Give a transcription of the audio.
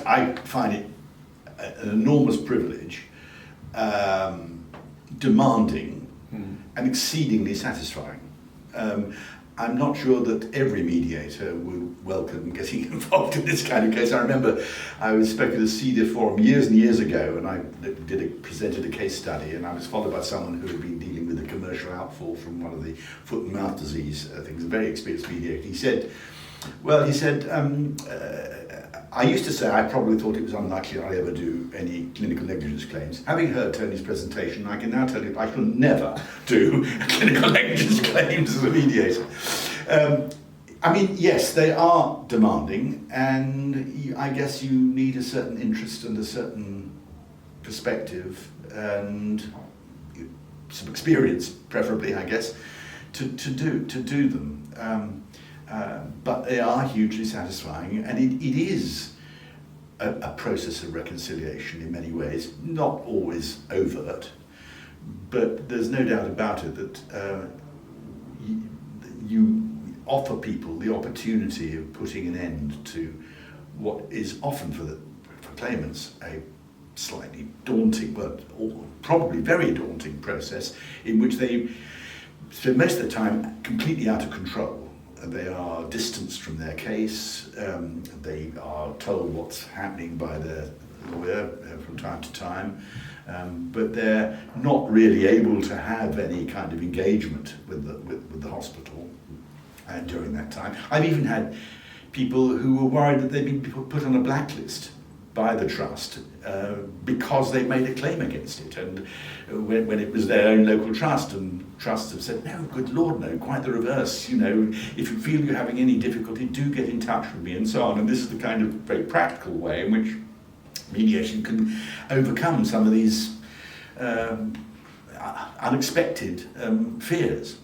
I find it an enormous privilege, demanding and exceedingly satisfying. I'm not sure that every mediator would welcome getting involved in this kind of case. I remember I spoke at a CEDR forum years and years ago, and I presented a case study, and I was followed by someone who had been dealing with a commercial outfall from one of the foot and mouth disease things, a very experienced mediator. He said, I used to say I probably thought it was unlikely I'd ever do any clinical negligence claims. Having heard Tony's presentation, I can now tell you I shall never do clinical negligence claims as a mediator. I mean, yes, they are demanding, and I guess you need a certain interest and a certain perspective and some experience, preferably, I guess, to do them. But they are hugely satisfying, and it is a process of reconciliation in many ways, not always overt, but there's no doubt about it that you offer people the opportunity of putting an end to what is often for claimants a slightly daunting, or probably very daunting process in which they spend most of the time completely out of control. They are distanced from their case, they are told what's happening by their lawyer from time to time, but they're not really able to have any kind of engagement with the hospital during that time. I've even had people who were worried that they'd been put on a blacklist by the trust because they made a claim against it, and when it was their own local trust, and trusts have said, no, good Lord, no, quite the reverse, you know, if you feel you're having any difficulty, do get in touch with me, and so on. And this is the kind of very practical way in which mediation can overcome some of these unexpected fears.